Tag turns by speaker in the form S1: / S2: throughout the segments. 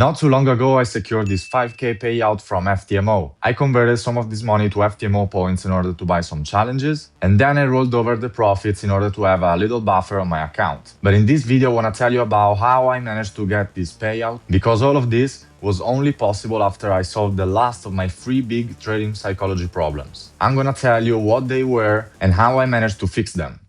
S1: Not too long ago, I secured this 5K payout from FTMO. I converted some of this money to FTMO points in order to buy some challenges, and then I rolled over the profits in order to have a little buffer on my account. But in this video, I want to tell you about how I managed to get this payout, because all of this was only possible after I solved the last of my 3 big trading psychology problems. I'm gonna tell you what they were and how I managed to fix them.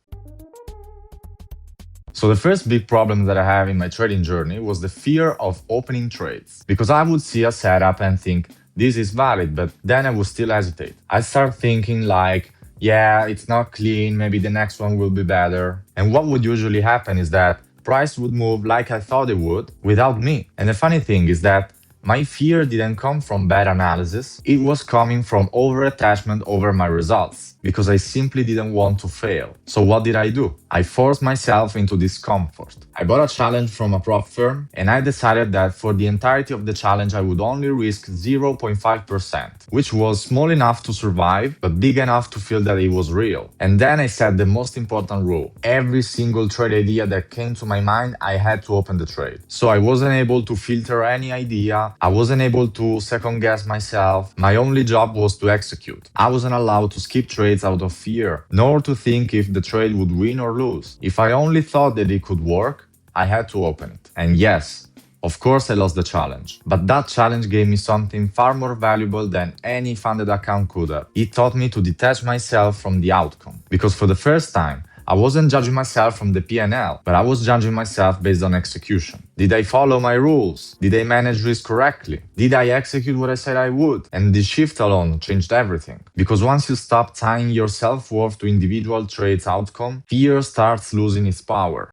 S1: So the first big problem that I have in my trading journey was the fear of opening trades. Because I would see a setup and think, this is valid, but then I would still hesitate. I start thinking like, yeah, it's not clean, maybe the next one will be better. And what would usually happen is that price would move like I thought it would without me. And the funny thing is that my fear didn't come from bad analysis, it was coming from over-attachment over my results, because I simply didn't want to fail. So what did I do? I forced myself into discomfort. I bought a challenge from a prop firm, and I decided that for the entirety of the challenge I would only risk 0.5%, which was small enough to survive, but big enough to feel that it was real. And then I set the most important rule. Every single trade idea that came to my mind, I had to open the trade. So I wasn't able to filter any idea, I wasn't able to second guess myself, my only job was to execute. I wasn't allowed to skip trades out of fear, nor to think if the trade would win or lose. If I only thought that it could work, I had to open it. And yes, of course I lost the challenge, but that challenge gave me something far more valuable than any funded account could have. It taught me to detach myself from the outcome, because for the first time, I wasn't judging myself from the P&L, but I was judging myself based on execution. Did I follow my rules? Did I manage risk correctly? Did I execute what I said I would? And this shift alone changed everything. Because once you stop tying your self-worth to individual trades' outcome, fear starts losing its power.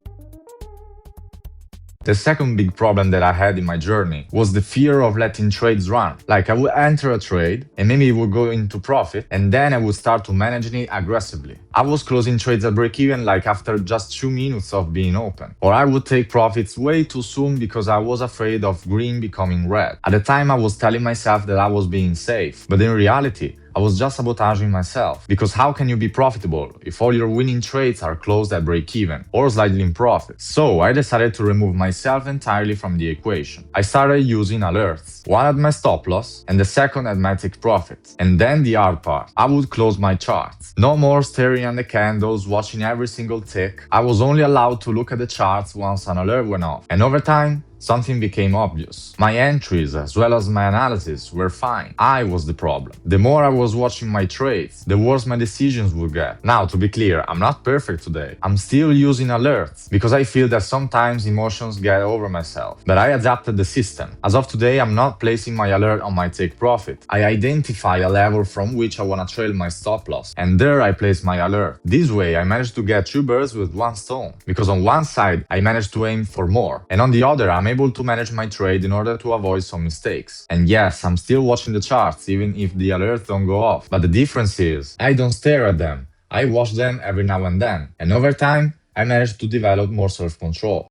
S1: The second big problem that I had in my journey was the fear of letting trades run. Like I would enter a trade and maybe it would go into profit and then I would start to manage it aggressively. I was closing trades at break-even like after just 2 minutes of being open. Or I would take profits way too soon because I was afraid of green becoming red. At the time I was telling myself that I was being safe, but in reality, I was just sabotaging myself, because how can you be profitable if all your winning trades are closed at break-even or slightly in profit? So I decided to remove myself entirely from the equation. I started using alerts, one at my stop loss and the second at my take profit. And then the hard part, I would close my charts. No more staring at the candles, watching every single tick. I was only allowed to look at the charts once an alert went off. And over time, something became obvious. My entries, as well as my analysis, were fine. I was the problem. The more I was watching my trades, the worse my decisions would get. Now, to be clear, I'm not perfect today. I'm still using alerts, because I feel that sometimes emotions get over myself. But I adapted the system. As of today, I'm not placing my alert on my take profit. I identify a level from which I want to trail my stop loss, and there I place my alert. This way, I managed to get 2 birds with 1 stone, because on one side, I managed to aim for more, and on the other, I'm able to manage my trade in order to avoid some mistakes. And yes, I'm still watching the charts even if the alerts don't go off. But the difference is, I don't stare at them. I watch them every now and then. And over time, I managed to develop more self-control.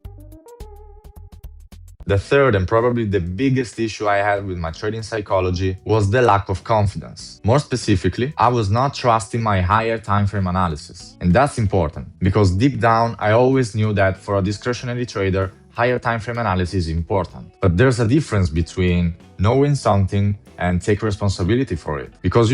S1: The third and probably the biggest issue I had with my trading psychology was the lack of confidence. More specifically, I was not trusting my higher timeframe analysis. And that's important, because deep down I always knew that for a discretionary trader, higher timeframe analysis is important. But there's a difference between knowing something and take responsibility for it. Because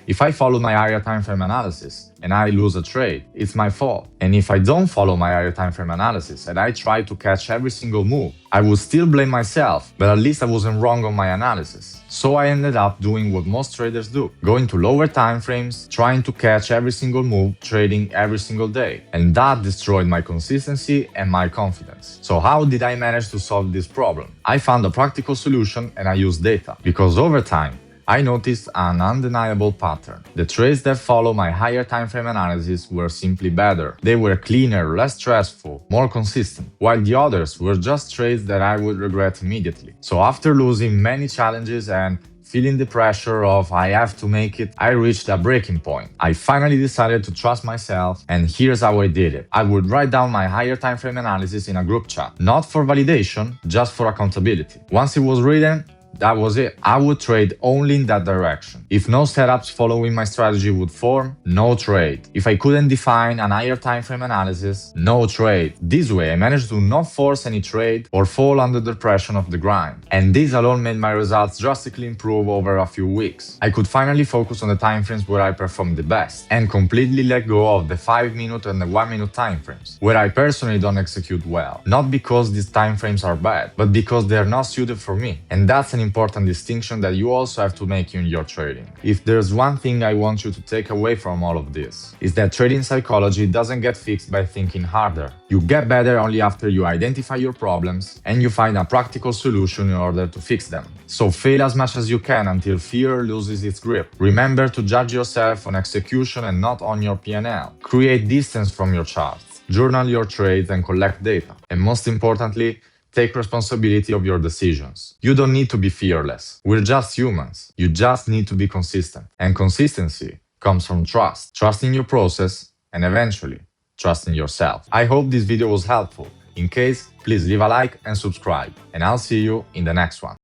S1: if I follow my higher timeframe analysis and I lose a trade, it's my fault. And if I don't follow my higher timeframe analysis and I try to catch every single move, I would still blame myself, but at least I wasn't wrong on my analysis. So I ended up doing what most traders do, going to lower timeframes, trying to catch every single move, trading every single day. And that destroyed my consistency and my confidence. So how did I manage to solve this problem? I found a practical solution and I used data, because over time, I noticed an undeniable pattern. The trades that follow my higher timeframe analysis were simply better. They were cleaner, less stressful, more consistent, while the others were just trades that I would regret immediately. So after losing many challenges and feeling the pressure of I have to make it, I reached a breaking point. I finally decided to trust myself, and here's how I did it. I would write down my higher timeframe analysis in a group chat, not for validation, just for accountability. Once it was written, That was it. I would trade only in that direction. If no setups following my strategy would form, no trade. If I couldn't define an higher time frame analysis, no trade. This way I managed to not force any trade or fall under the pressure of the grind. And this alone made my results drastically improve over a few weeks. I could finally focus on the timeframes where I performed the best, and completely let go of the 5-minute and the 1-minute timeframes, where I personally don't execute well. Not because these timeframes are bad, but because they're not suited for me. And that's an important distinction that you also have to make in your trading. If there's one thing I want you to take away from all of this, is that trading psychology doesn't get fixed by thinking harder. You get better only after you identify your problems and you find a practical solution in order to fix them. So fail as much as you can until fear loses its grip. Remember to judge yourself on execution and not on your P&L. Create distance from your charts. Journal your trades and collect data. And most importantly, take responsibility of your decisions. You don't need to be fearless. We're just humans. You just need to be consistent. And consistency comes from trust. Trust in your process and eventually trust in yourself. I hope this video was helpful. In case, please leave a like and subscribe. And I'll see you in the next one.